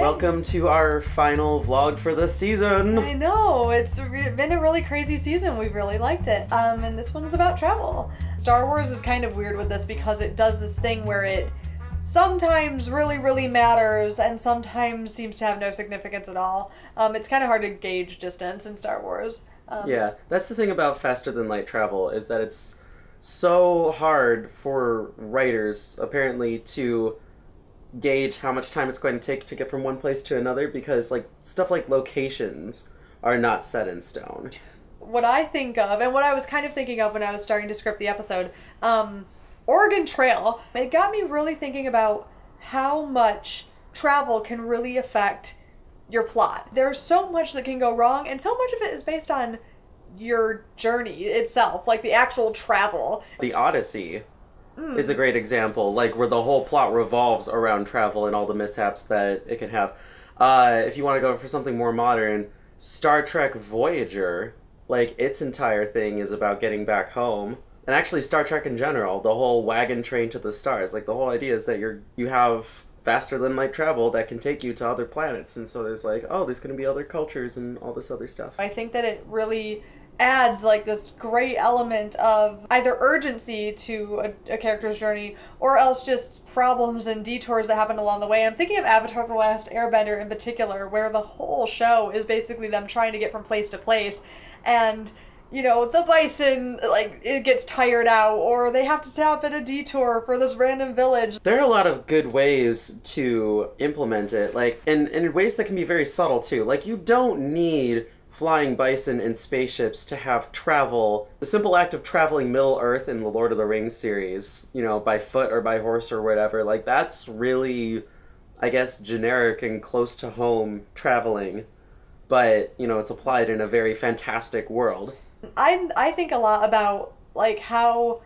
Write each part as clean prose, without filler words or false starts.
Welcome to our final vlog for this season. I know, it's been a really crazy season. We've really liked it. And this one's about travel. Star Wars is kind of weird with this because it does this thing where it sometimes really matters and sometimes seems to have no significance at all. It's kind of hard to gauge distance in Star Wars. Yeah, that's the thing about faster than light travel, is that it's so hard for writers, apparently, to gauge how much time it's going to take to get from one place to another, because like stuff like locations are not set in stone. What I think of, and what I was kind of thinking of when I was starting to script the episode, Oregon Trail, it got me really thinking about how much travel can really affect your plot. There's so much that can go wrong, and so much of it is based on your journey itself, like the actual travel. The Odyssey is a great example, like where the whole plot revolves around travel and all the mishaps that it can have. If you want to go for something more modern, Star Trek Voyager, like its entire thing is about getting back home. And actually Star Trek in general, the whole wagon train to the stars, like the whole idea is that you have faster than light travel that can take you to other planets, and so there's like, oh, there's going to be other cultures and all this other stuff. I think that it really adds like this great element of either urgency to a character's journey, or else just problems and detours that happen along the way. I'm thinking of Avatar: The Last Airbender in particular, where the whole show is basically them trying to get from place to place, and you know, the bison, like, it gets tired out, or they have to tap at a detour for this random village. There are a lot of good ways to implement it, like, and in ways that can be very subtle too. Like, you don't need flying bison and spaceships to have travel. The simple act of traveling Middle Earth in the Lord of the Rings series, you know, by foot or by horse or whatever, like, that's really, I guess, generic and close to home traveling. But, you know, it's applied in a very fantastic world. I think a lot about like how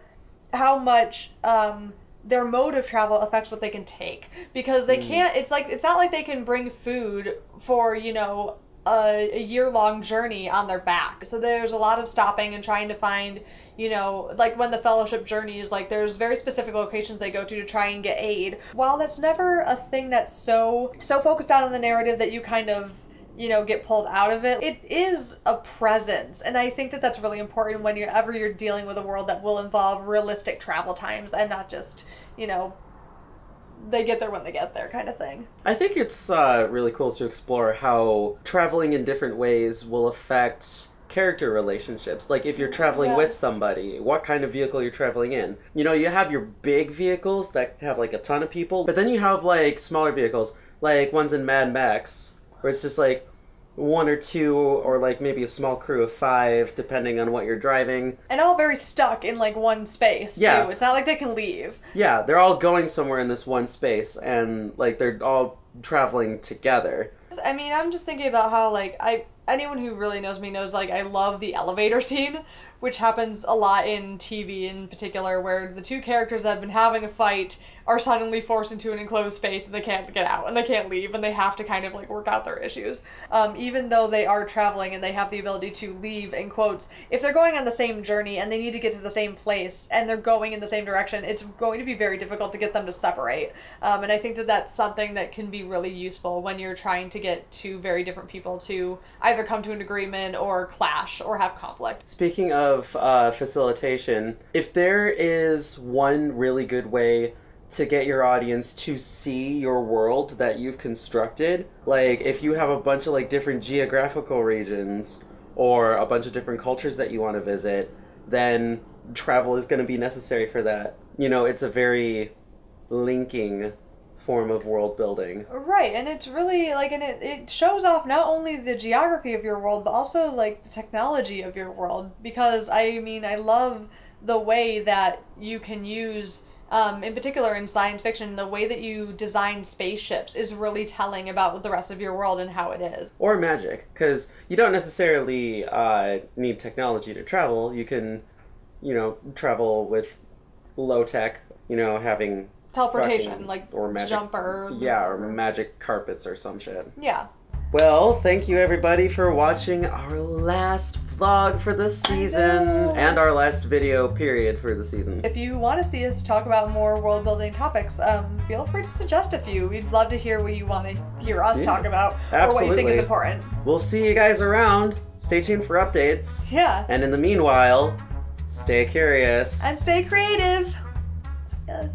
much their mode of travel affects what they can take, because they can't, it's not like they can bring food for, you know, a year-long journey on their back. So there's a lot of stopping and trying to find, you know, like when the Fellowship journeys, like there's very specific locations they go to try and get aid. While that's never a thing that's so focused on in the narrative that you kind of, you know, get pulled out of it, it is a presence. And I think that that's really important whenever you're dealing with a world that will involve realistic travel times and not just, you know, they get there when they get there kind of thing. I think it's really cool to explore how traveling in different ways will affect character relationships. Like if you're traveling with somebody, what kind of vehicle you're traveling in. You know, you have your big vehicles that have like a ton of people, but then you have like smaller vehicles, like ones in Mad Max, where it's just like one or two, or like maybe a small crew of 5, depending on what you're driving. And all very stuck in like one space, too. Yeah. It's not like they can leave. Yeah, they're all going somewhere in this one space, and like they're all traveling together. I mean, I'm just thinking about how like anyone who really knows me knows like I love the elevator scene, which happens a lot in TV in particular, where the two characters that have been having a fight are suddenly forced into an enclosed space and they can't get out and they can't leave and they have to kind of like work out their issues. Even though they are traveling and they have the ability to leave, in quotes, if they're going on the same journey and they need to get to the same place and they're going in the same direction, it's going to be very difficult to get them to separate. And I think that that's something that can be really useful when you're trying to get two very different people to either come to an agreement or clash or have conflict. Speaking of facilitation, if there is one really good way to get your audience to see your world that you've constructed, like if you have a bunch of like different geographical regions or a bunch of different cultures that you want to visit, then travel is going to be necessary for that. You know, it's a very linking form of world building. Right, and it's really like, and it shows off not only the geography of your world, but also like the technology of your world, because I mean, I love the way that you can use, in particular in science fiction, the way that you design spaceships is really telling about the rest of your world and how it is. Or magic, because you don't necessarily need technology to travel. You can, you know, travel with low tech, you know, having teleportation, like or magic, jumper. Yeah, or magic carpets or some shit. Yeah. Well, thank you everybody for watching our last vlog for the season and our last video period for the season. If you want to see us talk about more world building topics, feel free to suggest a few. We'd love to hear what you want to hear us talk about or what you think is important. We'll see you guys around. Stay tuned for updates. Yeah. And in the meanwhile, stay curious. And stay creative. Yeah.